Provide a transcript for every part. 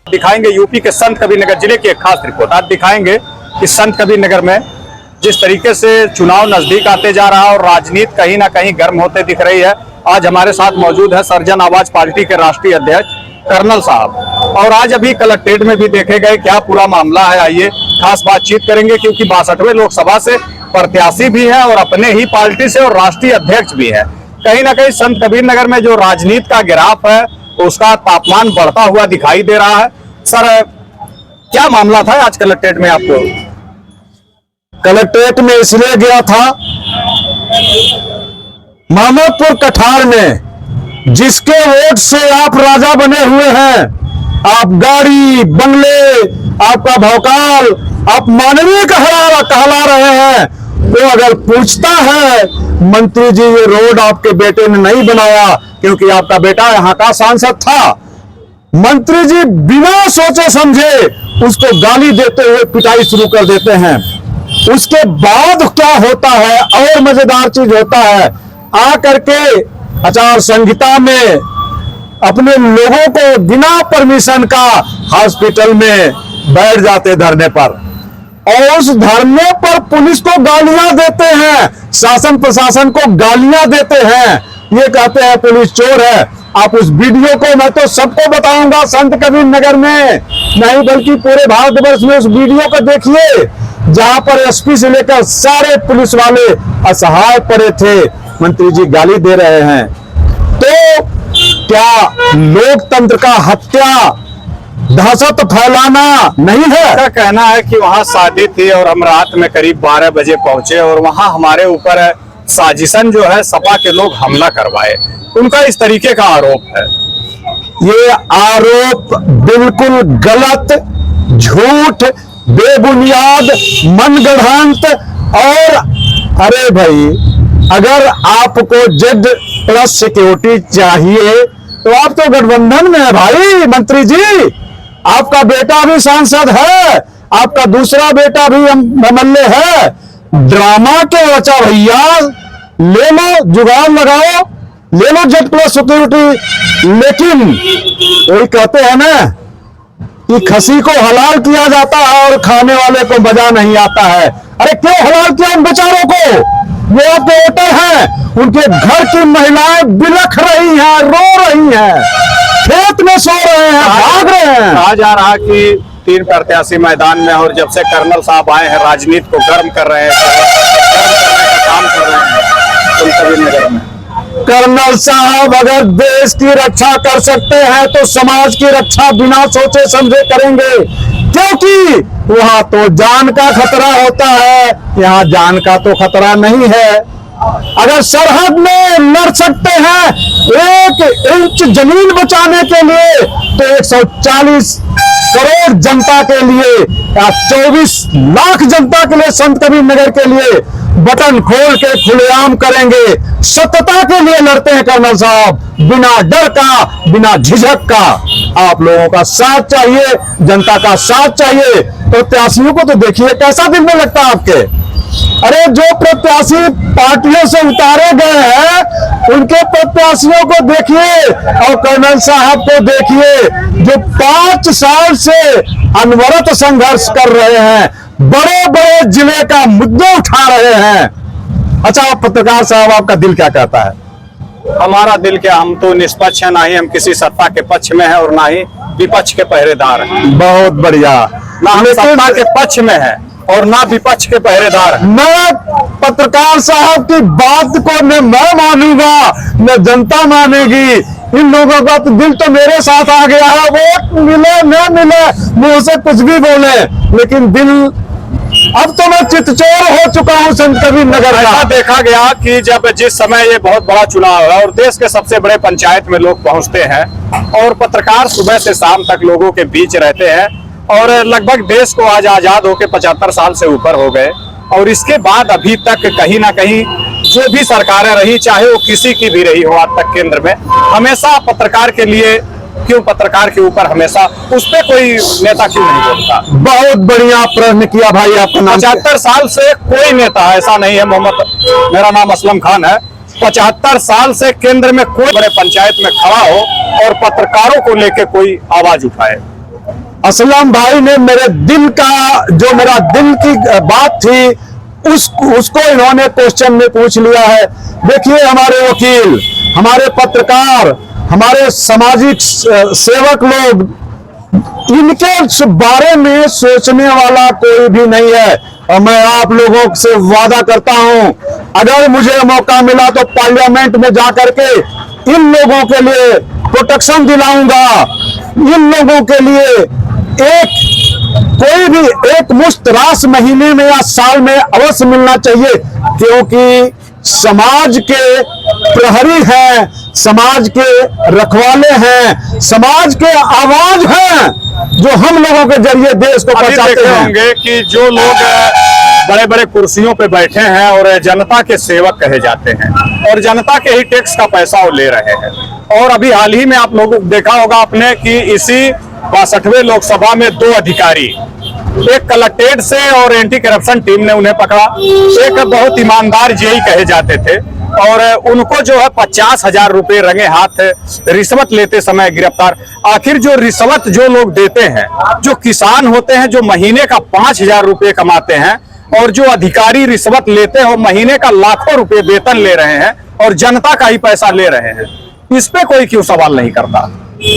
दिखाएंगे यूपी के संत कबीर नगर जिले की एक खास रिपोर्ट। आज दिखाएंगे कि संत कबीर नगर में जिस तरीके से चुनाव नजदीक आते जा रहा है और राजनीति कहीं ना कहीं गर्म होते दिख रही है। आज हमारे साथ मौजूद है सर्जन आवाज पार्टी के राष्ट्रीय अध्यक्ष कर्नल साहब, और आज अभी कलेक्ट्रेट में भी देखे गए क्या पूरा मामला है। आइए खास बातचीत करेंगे, क्योंकि 62वें लोकसभा से प्रत्याशी भी है और अपने ही पार्टी से और राष्ट्रीय अध्यक्ष भी है। कहीं ना कहीं संत कबीर नगर में जो राजनीति का गिराफ है उसका तापमान बढ़ता हुआ दिखाई दे रहा है। सर, क्या मामला था आज कलेक्ट्रेट में? आपको कलेक्ट्रेट में इसलिए गया था, महमूदपुर कठार में जिसके वोट से आप राजा बने हुए हैं, आप गाड़ी बंगले, आपका भौकाल, आप मानवीय कहला रहे हैं, वो अगर पूछता है मंत्री जी ये रोड आपके बेटे ने नहीं बनाया क्योंकि आपका बेटा यहाँ का सांसद था, मंत्री जी बिना सोचे समझे उसको गाली देते हुए पिटाई शुरू कर देते हैं। उसके बाद क्या होता है और मजेदार चीज होता है, आ करके आचार संहिता में अपने लोगों को बिना परमिशन का हॉस्पिटल में बैठ जाते धरने पर, और उस धरने पर पुलिस को गालियां देते हैं, शासन प्रशासन को गालियां देते हैं। ये कहते हैं पुलिस चोर है। आप उस वीडियो को मैं तो सबको बताऊंगा, संत कबीर नगर में नहीं बल्कि पूरे भारतवर्ष में उस वीडियो को देखिए, जहां पर एसपी से लेकर सारे पुलिस वाले असहाय पड़े थे। मंत्री जी गाली दे रहे हैं, तो क्या लोकतंत्र का हत्या दहशत फैलाना नहीं है? का कहना है कि वहां शादी थी और हम रात में करीब 12 बजे पहुंचे और वहां हमारे ऊपर साजिशन जो है सपा के लोग हमला करवाए। उनका इस तरीके का आरोप है। ये आरोप बिल्कुल गलत, झूठ, बेबुनियाद, मनगढ़ंत। और अरे भाई, अगर आपको Z+ सिक्योरिटी चाहिए तो आप तो गठबंधन में है भाई। मंत्री जी, आपका बेटा भी सांसद है, आपका दूसरा बेटा भी MLA है। ड्रामा के बचा भैया, ले लो, जुगाड़ लगाओ, ले लो Z+ सिक्योरिटी। लेकिन वही कहते हैं ना कि खसी को हलाल किया जाता है और खाने वाले को मजा नहीं आता है। अरे क्यों हलाल किया उन बेचारों को? वो आपके वोटर हैं, उनके घर की महिलाएं बिलख रही हैं, रो रही हैं, खेत में सो रहे हैं, भाग रहे हैं। कहा जा रहा कि 3 प्रत्याशी मैदान में, और जब से कर्नल साहब आए हैं राजनीति को गर्म कर रहे हैं, काम कर रहे हैं संत कबीर नगर में। कर्नल साहब अगर देश की रक्षा कर सकते हैं तो समाज की रक्षा बिना सोचे समझे करेंगे, क्योंकि वहां तो जान का खतरा होता है, यहाँ जान का तो खतरा नहीं है। अगर सरहद में लड़ सकते हैं 1 इंच जमीन बचाने के लिए, तो 140 करोड़ जनता के लिए या 24 लाख जनता के लिए, संत कबीर नगर के लिए बटन खोल के खुलेआम करेंगे। सत्यता के लिए लड़ते हैं कर्नल साहब, बिना डर का, बिना झिझक का। आप लोगों का साथ चाहिए, जनता का साथ चाहिए। प्रत्याशियों को तो देखिए कैसा दिन में लगता है आपके। अरे जो प्रत्याशी पार्टियों से उतारे गए हैं उनके प्रत्याशियों को देखिए, और कर्नल साहब को देखिए जो 5 साल से अनवरत संघर्ष कर रहे हैं, बड़े बड़े जिले का मुद्दे उठा रहे हैं। अच्छा पत्रकार साहब, आपका दिल क्या कहता है? हमारा दिल क्या, हम तो निष्पक्ष है, ना ही हम किसी सत्ता के पक्ष में है और ना ही विपक्ष के पहरेदार हैं। बहुत बढ़िया। ना हम सत्ता के पक्ष में है और ना विपक्ष के पहरेदार हैं। मैं पत्रकार साहब की बात को न मैं मानूंगा न जनता मानेगी। इन लोगों का तो दिल तो मेरे साथ आ गया है, वोट मिले न मिले, मुंह से कुछ भी बोले, लेकिन दिल अब तो मैं चितचोर हो चुका हूं संत कबीर नगर का। देखा गया कि जब जिस समय ये बहुत बड़ा चुनाव है और देश के सबसे बड़े पंचायत में लोग पहुंचते हैं और पत्रकार सुबह से शाम तक लोगों के बीच रहते हैं, और लगभग देश को आज आजाद होकर 75 साल से ऊपर हो गए, और इसके बाद अभी तक कहीं ना कहीं जो भी सरकारें रही, चाहे वो किसी की भी रही हो आज तक केंद्र में, हमेशा पत्रकार के लिए, क्यों पत्रकार के ऊपर हमेशा उस पर कोई नेता क्यों नहीं बोलता? बहुत बढ़िया प्रश्न किया भाई। आपका नाम? 75 साल से कोई नेता ऐसा नहीं है। मोहम्मद, मेरा नाम असलम खान है। 75 साल से केंद्र में कोई बड़े पंचायत में खड़ा हो और पत्रकारों को लेकर कोई आवाज उठाए। असलम भाई ने मेरे दिल का, जो मेरा दिल की बात थी, उसको इन्होंने क्वेश्चन में पूछ लिया है। देखिए, हमारे वकील, हमारे पत्रकार, हमारे सामाजिक सेवक लोग, इनके बारे में सोचने वाला कोई भी नहीं है। और मैं आप लोगों से वादा करता हूं, अगर मुझे मौका मिला तो पार्लियामेंट में जाकर के इन लोगों के लिए प्रोटेक्शन दिलाऊंगा। इन लोगों के लिए कोई भी एक मुश्त राशि महीने में या साल में अवश्य मिलना चाहिए, क्योंकि समाज के प्रहरी हैं, समाज के रखवाले हैं, समाज के आवाज हैं, जो हम लोगों के जरिए देश को बचाते हैं। होंगे कि जो लोग बड़े बड़े कुर्सियों पे बैठे हैं और जनता के सेवक कहे जाते हैं और जनता के ही टैक्स का पैसा वो ले रहे हैं। और अभी हाल ही में आप लोगों देखा होगा आपने कि इसी 62वें लोकसभा में 2 अधिकारी, एक कलेक्ट्रेट से और एंटी करप्शन टीम ने उन्हें पकड़ा। एक बहुत ईमानदार जेई कहे जाते थे और उनको जो है 50,000 रुपए रंगे हाथ रिश्वत लेते समय गिरफ्तार। आखिर जो रिश्वत जो लोग देते हैं, जो किसान होते हैं जो महीने का 5,000 रुपए कमाते हैं, और जो अधिकारी रिश्वत लेते हैं वो महीने का लाखों रुपए वेतन ले रहे हैं और जनता का ही पैसा ले रहे हैं, इस पे कोई क्यों सवाल नहीं करता?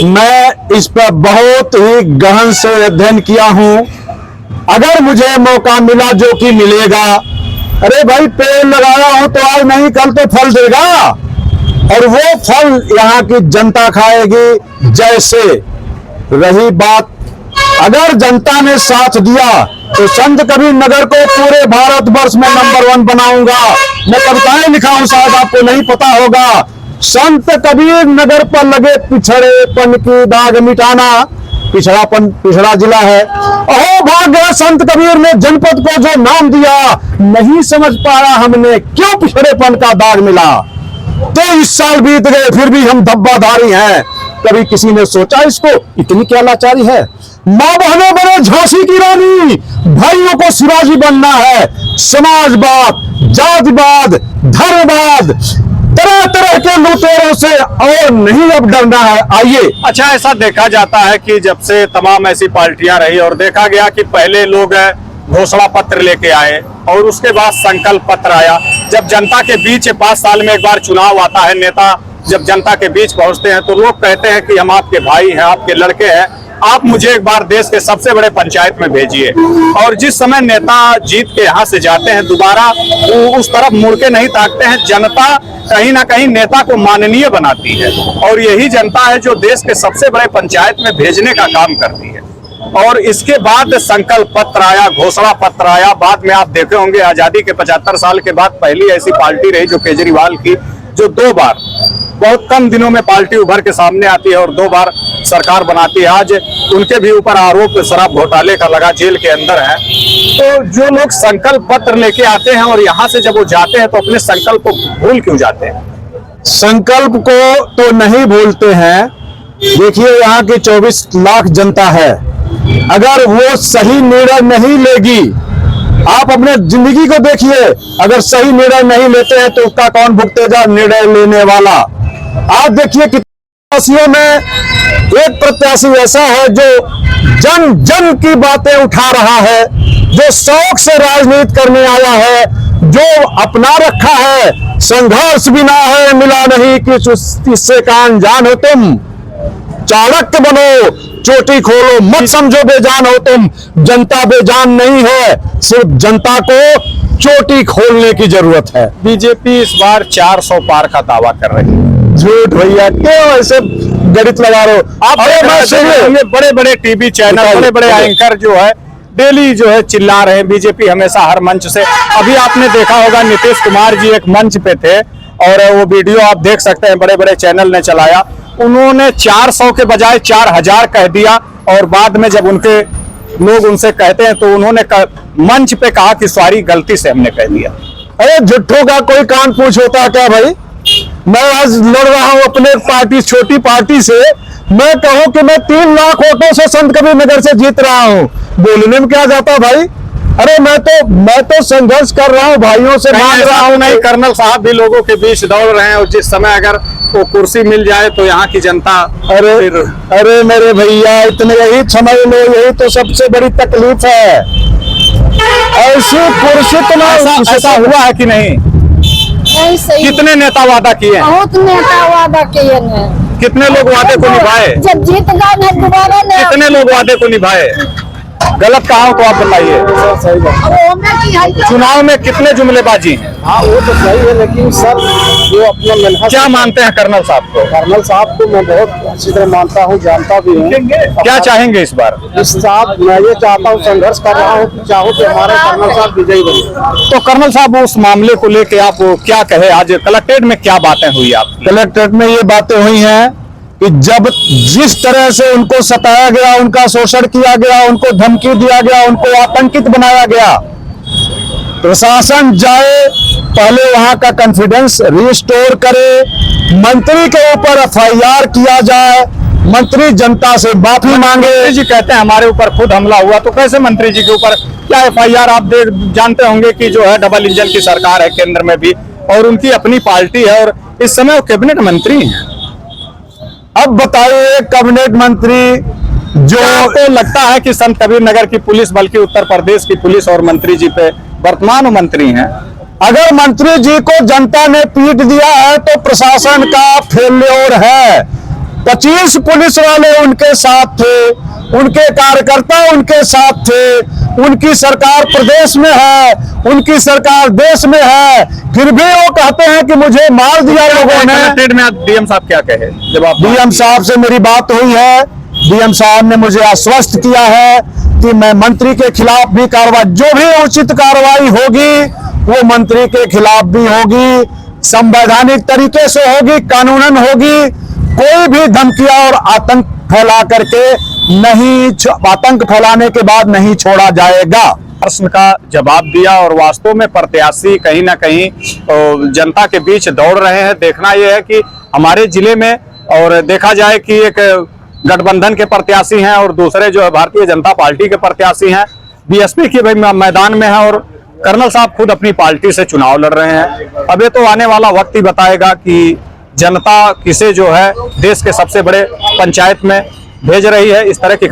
मैं इस पर बहुत ही गहन से अध्ययन किया हूं। अगर मुझे मौका मिला, जो कि मिलेगा, अरे भाई पेड़ लगाया हूं तो आज नहीं कल तो फल देगा, और वो फल यहाँ की जनता खाएगी। जैसे रही बात, अगर जनता ने साथ दिया तो संत कबीर नगर को पूरे भारतवर्ष में नंबर 1 बनाऊंगा। मैं कविताएं लिखा हूं, शायद आपको नहीं पता होगा। संत कबीर नगर पर लगे पिछड़ेपन की दाग मिटाना, पिछड़ा जिला है। अहो भाग्य संत कबीर ने जनपद को जो नाम दिया, नहीं समझ पाया हमने क्यों पिछड़ेपन का दाग मिला। 23 साल बीत गए फिर भी हम धब्बाधारी हैं। कभी किसी ने सोचा इसको इतनी क्या लाचारी है? मां बहनों बने झांसी की रानी, भाइयों को शिवाजी बनना है। समाजवाद, जातिवाद, धर्मवाद, तरह तरह के लुटेरों से और नहीं अब डरना है। आइए, अच्छा, ऐसा देखा जाता है कि जब से तमाम ऐसी पार्टियां रही और देखा गया कि पहले लोग घोषणा पत्र लेके आए और उसके बाद संकल्प पत्र आया। जब जनता के बीच 5 साल में एक बार चुनाव आता है, नेता जब जनता के बीच पहुंचते हैं तो लोग कहते हैं कि हम आपके भाई हैं, आपके लड़के हैं, आप मुझे एक बार देश के सबसे बड़े पंचायत में भेजिए। और जिस समय नेता जीत के यहाँ से जाते हैं, दोबारा उस तरफ मुड़ के नहीं ताकते हैं। जनता कहीं ना कहीं नेता को माननीय बनाती है और यही जनता है जो देश के सबसे बड़े पंचायत में भेजने का काम करती है। और इसके बाद संकल्प पत्र आया, घोषणा पत्र आया। बाद में आप देखे होंगे आजादी के 75 साल के बाद पहली ऐसी पार्टी रही जो केजरीवाल की, जो 2 बार, बहुत कम दिनों में पार्टी उभर के सामने आती है और 2 बार सरकार बनाती है। आज उनके भी ऊपर आरोप शराब घोटाले का लगा, जेल के अंदर है। तो जो लोग संकल्प पत्र लेके आते हैं और यहाँ से जब वो जाते हैं तो अपने संकल्प को भूल क्यों जाते हैं? संकल्प को तो नहीं भूलते हैं। देखिए, यहाँ की 24 लाख जनता है। अगर वो सही निर्णय नहीं लेगी, आप अपने जिंदगी को देखिए, अगर सही निर्णय नहीं लेते हैं तो उसका कौन भुगतेगा? निर्णय लेने वाला। आज देखिए कि प्रत्याशियों में एक प्रत्याशी ऐसा है जो जन जन की बातें उठा रहा है, जो शौक से राजनीति करने आया है, जो अपना रखा है संघर्ष बिना है मिला नहीं कि इससे का अनजान हो तुम। चाणक्य बनो, चोटी खोलो, मत समझो बेजान हो तुम। जनता बेजान नहीं है, सिर्फ जनता को चोटी खोलने की जरूरत है। बीजेपी इस बार 400 पार का दावा कर रही है। झूठ भैया, क्यों ऐसे गणित लगा रहे हो आप? बड़े बड़े टीवी चैनल, बड़े बड़े एंकर जो है डेली जो है चिल्ला रहे हैं बीजेपी हमेशा हर मंच से। अभी आपने देखा होगा नीतीश कुमार जी एक मंच पे थे और वो वीडियो आप देख सकते हैं, बड़े बड़े चैनल ने चलाया। उन्होंने 400 के बजाय 4000 कह दिया और बाद में जब उनके लोग उनसे कहते हैं तो उन्होंने मंच पे कहा कि सॉरी, गलती से हमने कह दिया। अरे झुट्ठों का कोई कान पूछ होता है क्या भाई? मैं आज लड़ रहा हूं अपने पार्टी, छोटी पार्टी से। मैं कहूं कि मैं 3 लाख वोटों से संत कबीर नगर से जीत रहा हूं, बोलने में क्या जाता भाई? अरे मैं तो संघर्ष कर रहा हूं, भाइयों से मांग रहा हूं। नहीं, कर्नल साहब भी लोगों के बीच दौड़ रहे हैं और जिस समय अगर वो कुर्सी मिल जाए तो यहाँ की जनता अरे अरे मेरे भैया, इतने यही समझ लो, यही तो सबसे बड़ी तकलीफ है। ऐसी कुर्सी तो ऐसा हुआ है कि नहीं? नहीं सही। कितने नेता वादा किए हैं? बहुत नेता वादा किए हैं। कितने लोग वादे को निभाए? जब जीत गए हैं दोबारा ने कितने लोग वादे को निभाए? गलत कहा हो तो आप बताइए। सही बात। अब वो में की है। चुनाव में कितने जुमलेबाजी हैं? हाँ वो तो सही है, लेकिन सर जो अपना मेहनत, क्या मानते हैं कर्नल साहब को? कर्नल साहब को मैं बहुत अच्छी तरह मानता हूँ, जानता भी हूँ। क्या चाहेंगे इस बार? इस साहब मैं ये चाहता हूँ, संघर्ष कर रहा हूँ, चाहो कि हमारे कर्नल साहब विजयी बने। तो कर्नल साहब उस मामले को लेके आप क्या कहे? आज कलेक्ट्रेट में क्या बातें हुई आप? कलेक्ट्रेट में ये बातें हुई हैं कि जब जिस तरह से उनको सताया गया, उनका शोषण किया गया, उनको धमकी दिया गया, उनको आतंकित बनाया गया, प्रशासन जाए, पहले वहां का कॉन्फिडेंस रिस्टोर करे, मंत्री के ऊपर एफआईआर किया जाए, मंत्री जनता से माफी मांगे। मंत्री जी कहते हैं हमारे ऊपर खुद हमला हुआ, तो कैसे मंत्री जी के ऊपर क्या एफआईआर? आप जानते होंगे कि जो है डबल इंजन की सरकार है केंद्र में भी, और उनकी अपनी पार्टी है, और इस समय वो कैबिनेट मंत्री हैं। अब बताइए, कैबिनेट मंत्री जो आपको लगता है कि संत कबीर नगर की पुलिस, बल्कि उत्तर प्रदेश की पुलिस और मंत्री जी पे वर्तमान मंत्री हैं, अगर मंत्री जी को जनता ने पीट दिया है तो प्रशासन का फेल्योर है। 25 पुलिस वाले उनके साथ थे, उनके कार्यकर्ता उनके साथ थे, उनकी सरकार प्रदेश में है, उनकी सरकार देश में है, फिर भी वो कहते हैं कि मुझे मार दिया लोगों ने। कलेक्ट्रेट में डीएम साहब क्या कहे जब आप? डीएम साहब से मेरी बात हुई है, डीएम साहब ने मुझे आश्वस्त किया है कि मैं मंत्री के खिलाफ भी कार्रवाई, जो भी उचित कार्रवाई होगी वो मंत्री के खिलाफ भी होगी, संवैधानिक तरीके से होगी, कानूनन होगी। कोई भी धमकियां और आतंक फैला करके नहीं, आतंक फैलाने के बाद नहीं छोड़ा जाएगा। प्रश्न का जवाब दिया, और वास्तव में प्रत्याशी कहीं ना कहीं जनता के बीच दौड़ रहे हैं। देखना यह है कि हमारे जिले में, और देखा जाए कि एक गठबंधन के प्रत्याशी हैं और दूसरे जो है भारतीय जनता पार्टी के प्रत्याशी हैं, बीएसपी के भाई मैदान में है, और कर्नल साहब खुद अपनी पार्टी से चुनाव लड़ रहे हैं। अब ये तो आने वाला वक्त ही बताएगा कि जनता किसे जो है देश के सबसे बड़े पंचायत में भेज रही है। इस तरह की